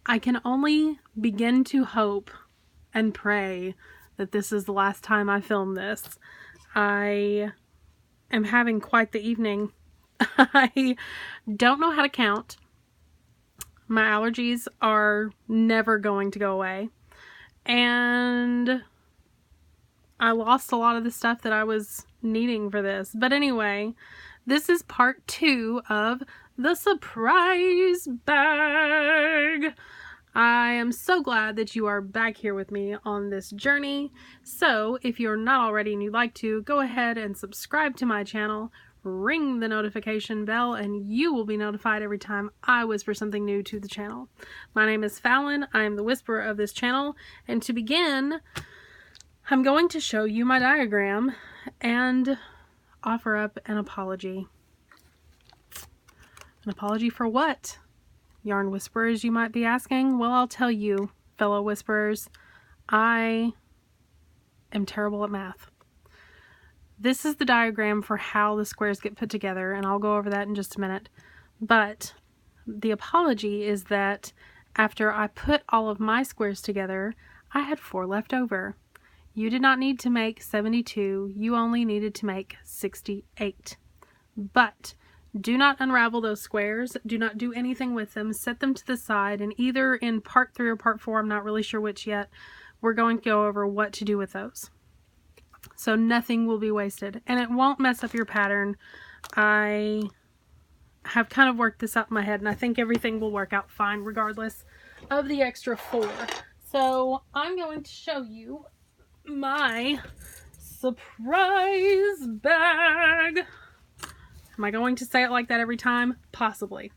I can only begin to hope and pray that this is the last time I film this. I am having quite the evening. I don't know how to count. My allergies are never going to go away. And I lost a lot of the stuff that I was needing for this. But anyway, this is part 2 of the surprise bag. I am so glad that you are back here with me on this journey. So if you're not already and you'd like to, go ahead and subscribe to my channel, ring the notification bell, and you will be notified every time I whisper something new to the channel. My name is Fallon. I am the whisperer of this channel. And to begin, I'm going to show you my diagram and offer up an apology. An apology for what? Yarn whisperers, you might be asking. Well, I'll tell you, fellow whisperers, I am terrible at math. This is the diagram for how the squares get put together, and I'll go over that in just a minute. But the apology is that after I put all of my squares together, I had 4 left over. You did not need to make 72, you only needed to make 68. But do not unravel those squares. Do not do anything with them. Set them to the side, and either in part 3 or part 4, I'm not really sure which yet, we're going to go over what to do with those. So nothing will be wasted, and it won't mess up your pattern. I have kind of worked this out in my head, and I think everything will work out fine regardless of the extra 4. So I'm going to show you my surprise bag. Am I going to say it like that every time? Possibly.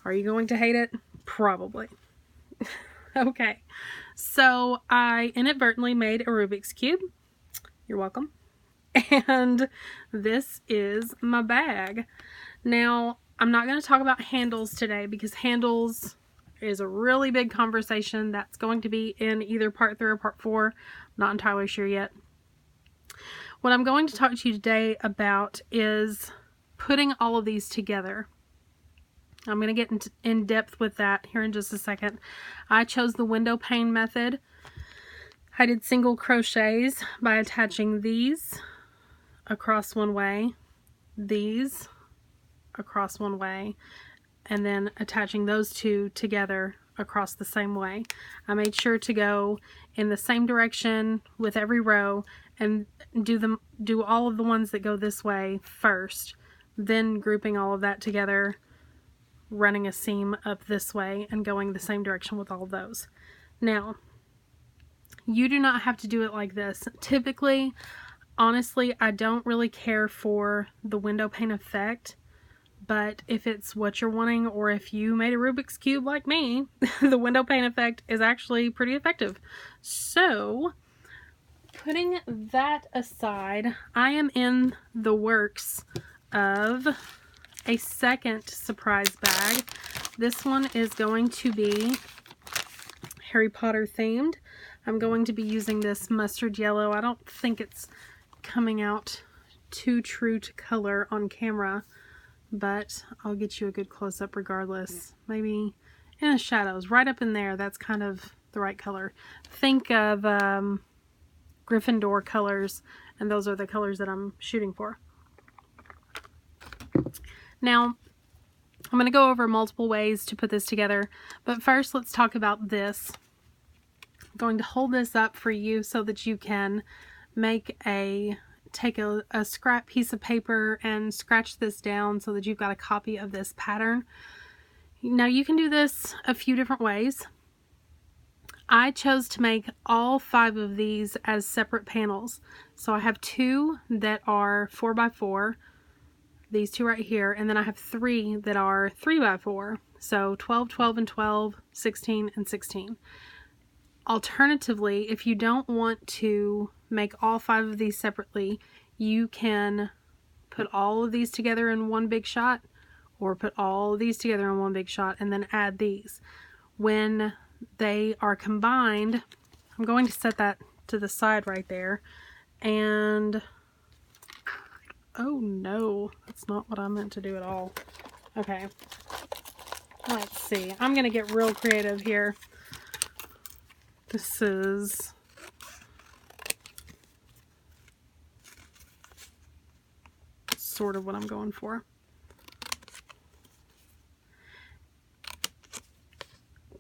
Are you going to hate it? Probably. Okay. So I inadvertently made a Rubik's Cube. You're welcome. And this is my bag. Now, I'm not going to talk about handles today because handles is a really big conversation that's going to be in either part 3 or part 4. I'm not entirely sure yet. What I'm going to talk to you today about is putting all of these together. I'm going to get in depth with that here in just a second. I chose the window pane method. I did single crochets by attaching these across one way, these across one way, and then attaching those 2 together across the same way. I made sure to go in the same direction with every row and do all of the ones that go this way first, then grouping all of that together, running a seam up this way and going the same direction with all of those. Now, you do not have to do it like this. Typically, honestly, I don't really care for the window pane effect, but if it's what you're wanting, or if you made a Rubik's Cube like me, the window pane effect is actually pretty effective. So, putting that aside, I am in the works of a second surprise bag. This one is going to be Harry Potter themed. I'm going to be using this mustard yellow. I don't think it's coming out too true to color on camera, but I'll get you a good close-up regardless. Maybe in the shadows, right up in there, that's kind of the right color. Think of Gryffindor colors, and those are the colors that I'm shooting for. Now, I'm going to go over multiple ways to put this together, but first let's talk about this. I'm going to hold this up for you so that you can take a scrap piece of paper and scratch this down so that you've got a copy of this pattern. Now, you can do this a few different ways. I chose to make all 5 of these as separate panels. So I have 2 that are 4x4, these 2 right here, and then I have 3 that are 3x4. So 12, 12, and 12, 16, and 16. Alternatively, if you don't want to make all 5 of these separately, you can put all of these together in one big shot, or put all of these together in one big shot and then add these. When they are combined, I'm going to set that to the side right there, and oh no, that's not what I meant to do at all. Okay. Let's see. I'm going to get real creative here. This is sort of what I'm going for.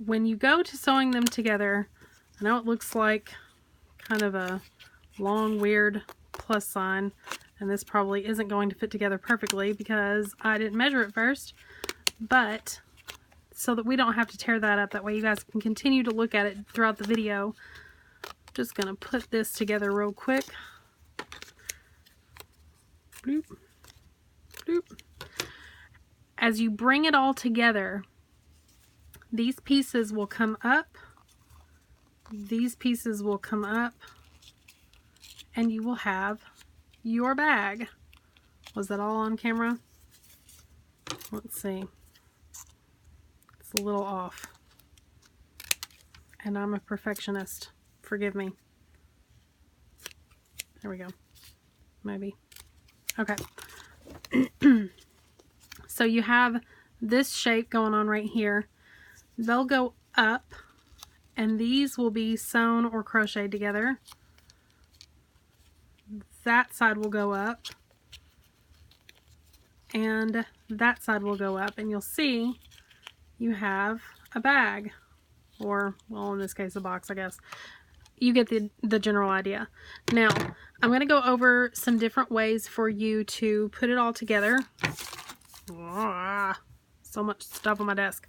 When you go to sewing them together, I know it looks like kind of a long, weird plus sign, and this probably isn't going to fit together perfectly because I didn't measure it first, but so that we don't have to tear that up, that way you guys can continue to look at it throughout the video. I'm just going to put this together real quick. Bloop, bloop. As you bring it all together, these pieces will come up, these pieces will come up, and you will have your bag. Was that all on camera? Let's see. It's a little off. And I'm a perfectionist. Forgive me. There we go. Maybe. Okay. So you have this shape going on right here. They'll go up, and these will be sewn or crocheted together. That side will go up, and that side will go up, and you'll see you have a bag, or, well, in this case, a box, I guess. You get the general idea. Now, I'm going to go over some different ways for you to put it all together. So much stuff on my desk.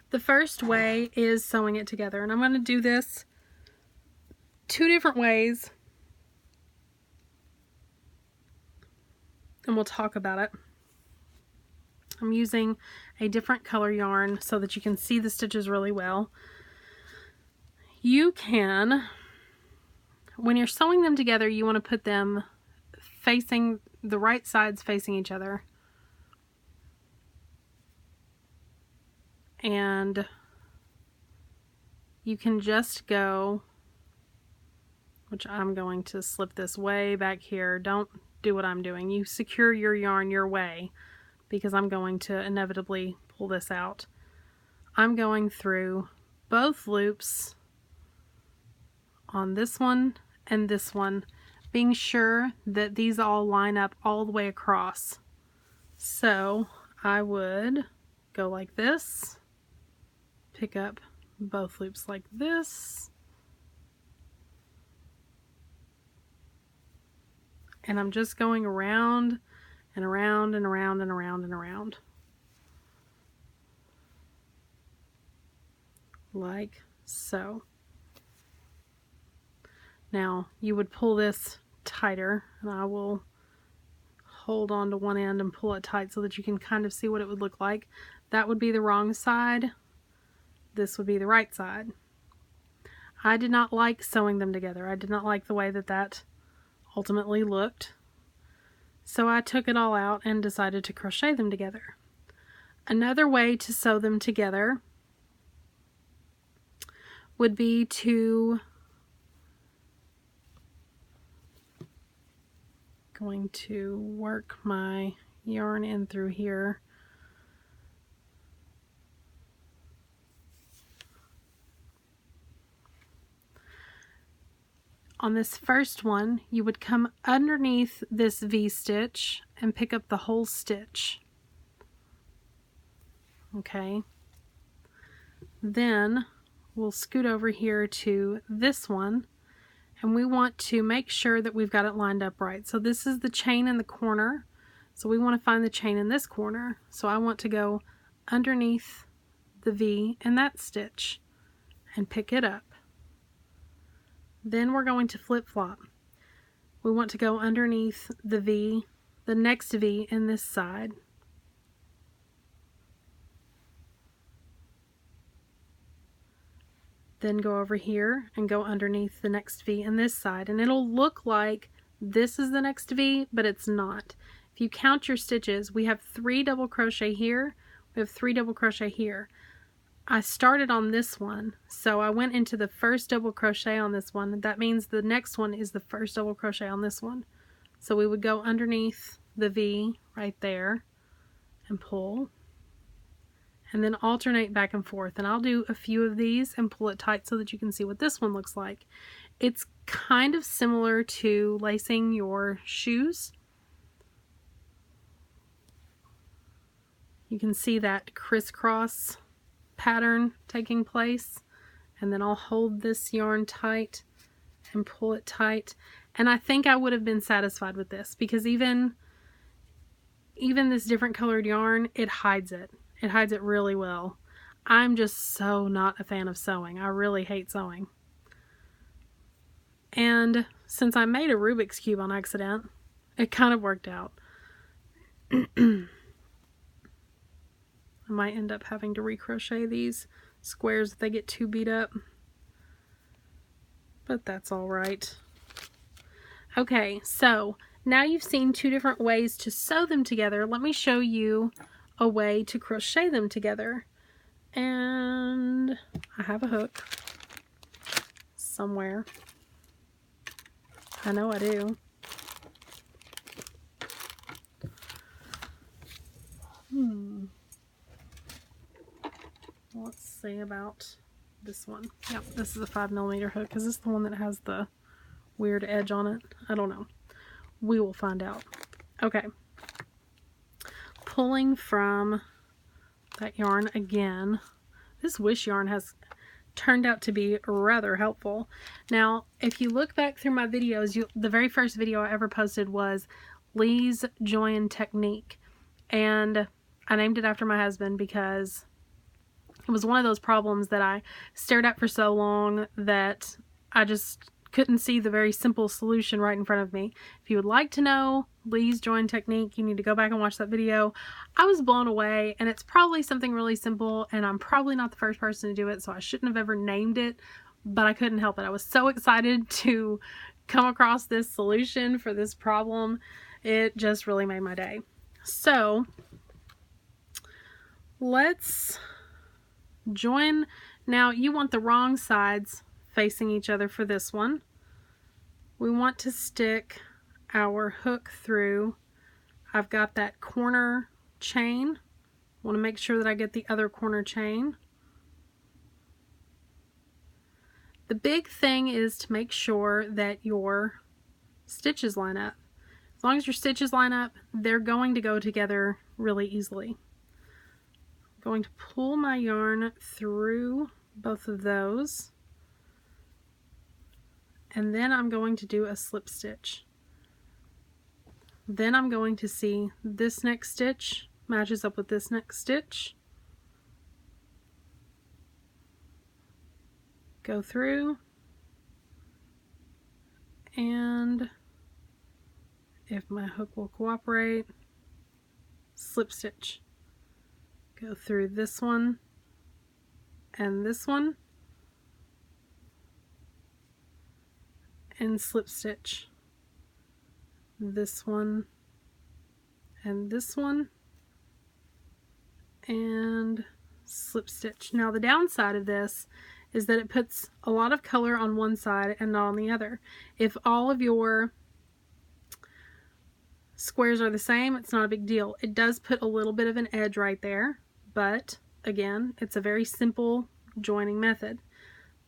The first way is sewing it together, and I'm going to do this 2 different ways, and we'll talk about it. I'm using a different color yarn so that you can see the stitches really well. You can, when you're sewing them together, you want to put them facing, the right sides facing each other. And you can just go, which I'm going to slip this way back here. Don't do what I'm doing. You secure your yarn your way, because I'm going to inevitably pull this out. I'm going through both loops on this one and this one, being sure that these all line up all the way across. So I would go like this, pick up both loops like this, and I'm just going around and around and around and around and around, like so. Now you would pull this tighter, and I will hold on to one end and pull it tight so that you can kind of see what it would look like. That would be the wrong side. This would be the right side. I did not like sewing them together. I did not like the way that that ultimately looked. So I took it all out and decided to crochet them together. Another way to sew them together would be to, going to work my yarn in through here. On this first one, you would come underneath this V-stitch and pick up the whole stitch. Okay. Then we'll scoot over here to this one, and we want to make sure that we've got it lined up right. So this is the chain in the corner, so we want to find the chain in this corner. So I want to go underneath the V in that stitch and pick it up. Then we're going to flip-flop. We want to go underneath the V, the next V in this side. Then go over here and go underneath the next V in this side. And it'll look like this is the next V, but it's not. If you count your stitches, we have 3 double crochet here, we have 3 double crochet here. I started on this one, so I went into the first double crochet on this one. That means the next one is the first double crochet on this one. So we would go underneath the V right there and pull. and then alternate back and forth. And I'll do a few of these and pull it tight so that you can see what this one looks like. It's kind of similar to lacing your shoes. You can see that crisscross pattern taking place. And then I'll hold this yarn tight and pull it tight. And I think I would have been satisfied with this, because even this different colored yarn, it hides it. It hides it really well. I'm just so not a fan of sewing. I really hate sewing. And since I made a Rubik's Cube on accident, it kind of worked out. I might end up having to recrochet these squares if they get too beat up. But that's all right. Okay, so now you've seen two different ways to sew them together. Let me show you a way to crochet them together. And I have a hook somewhere. I know I do. Let's see about this one. Yep, this is a 5mm hook. Is this the one that has the weird edge on it? I don't know. We will find out. Okay. Pulling from that yarn again. This Wish yarn has turned out to be rather helpful. Now, if you look back through my videos, the very first video I ever posted was Lee's Join Technique. And I named it after my husband because it was one of those problems that I stared at for so long that I just couldn't see the very simple solution right in front of me. If you would like to know Lee's Join Technique, you need to go back and watch that video. I was blown away, and it's probably something really simple, and I'm probably not the first person to do it, so I shouldn't have ever named it, but I couldn't help it. I was so excited to come across this solution for this problem. It just really made my day. So let's join. Now you want the wrong sides facing each other for this one. We want to stick our hook through. I've got that corner chain. I want to make sure that I get the other corner chain. The big thing is to make sure that your stitches line up. As long as your stitches line up, they're going to go together really easily. I'm going to pull my yarn through both of those, and then I'm going to do a slip stitch. Then I'm going to see this next stitch matches up with this next stitch. Go through, and if my hook will cooperate, slip stitch. Go through this one and this one, and slip stitch this one and this one, and slip stitch. Now the downside of this is that it puts a lot of color on one side and not on the other. If all of your squares are the same, it's not a big deal. It does put a little bit of an edge right there, but again, it's a very simple joining method.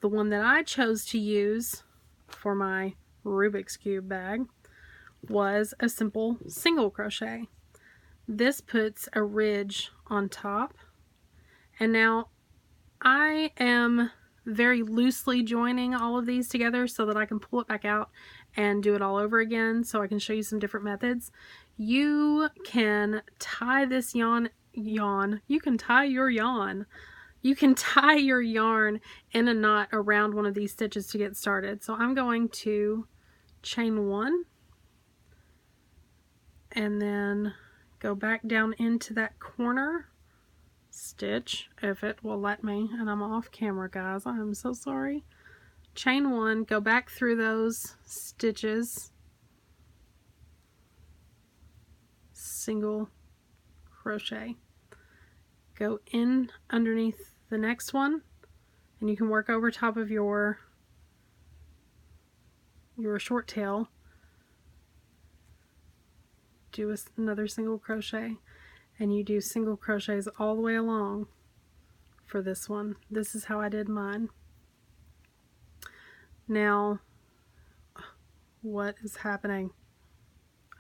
The one that I chose to use for my Rubik's Cube bag was a simple single crochet. This puts a ridge on top, and now I am very loosely joining all of these together so that I can pull it back out and do it all over again, so I can show you some different methods. You can tie this you can tie your yarn. You can tie your yarn in a knot around one of these stitches to get started. So I'm going to chain one and then go back down into that corner stitch, if it will let me, and I'm off camera, guys. I'm so sorry. Chain one, go back through those stitches, single crochet, go in underneath the next one, and you can work over top of your short tail, do another single crochet, and you do single crochets all the way along for this one. This is how I did mine. Now, what is happening?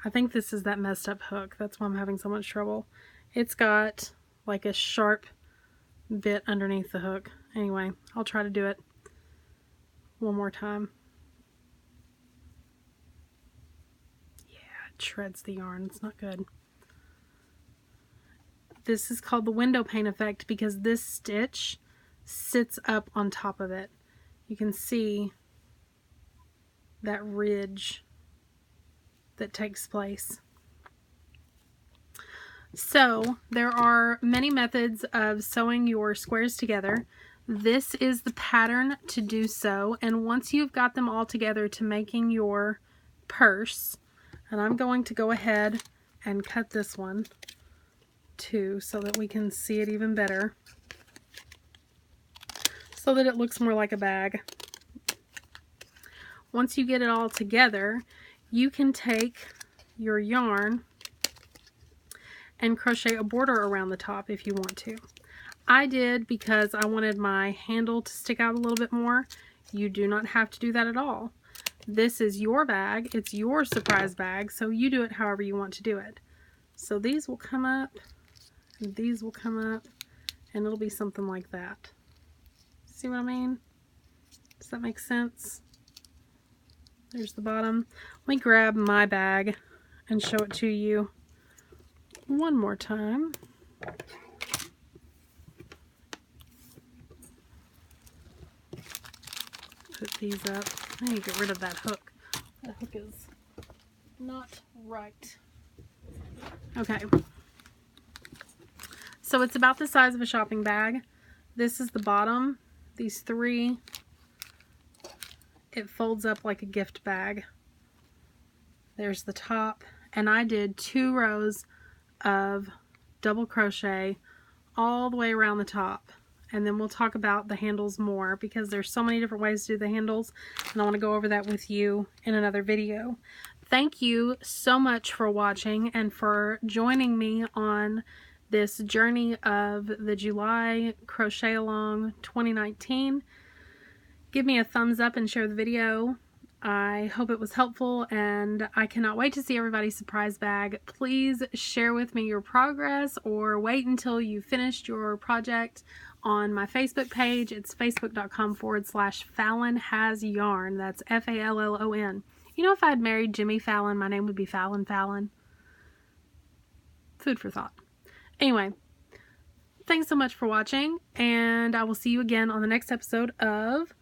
I think this is that messed up hook. That's why I'm having so much trouble. It's got like a sharp bit underneath the hook. Anyway, I'll try to do it one more time. Yeah, it shreds the yarn. It's not good. This is called the window pane effect because this stitch sits up on top of it. You can see that ridge that takes place. So there are many methods of sewing your squares together. This is the pattern to do so, and once you've got them all together to making your purse, and I'm going to go ahead and cut this one too so that we can see it even better, so that it looks more like a bag. Once you get it all together, you can take your yarn and crochet a border around the top if you want to. I did because I wanted my handle to stick out a little bit more. You do not have to do that at all. This is your bag. It's your surprise bag, so you do it however you want to do it. So these will come up, and these will come up, and it'll be something like that. See what I mean? Does that make sense? There's the bottom. Let me grab my bag and show it to you one more time. Put these up. I need to get rid of that hook. That hook is not right. Okay. So it's about the size of a shopping bag. This is the bottom. These three, it folds up like a gift bag. There's the top, and I did 2 rows of double crochet all the way around the top, and then we'll talk about the handles more because there's so many different ways to do the handles, and I want to go over that with you in another video. Thank you so much for watching and for joining me on this journey of the July Crochet Along 2019. Give me a thumbs up and share the video. I hope it was helpful, and I cannot wait to see everybody's surprise bag. Please share with me your progress, or wait until you finished your project on my Facebook page. It's facebook.com/Fallon Has Yarn. That's Fallon. You know, if I had married Jimmy Fallon, my name would be Fallon Fallon. Food for thought. Anyway, thanks so much for watching, and I will see you again on the next episode of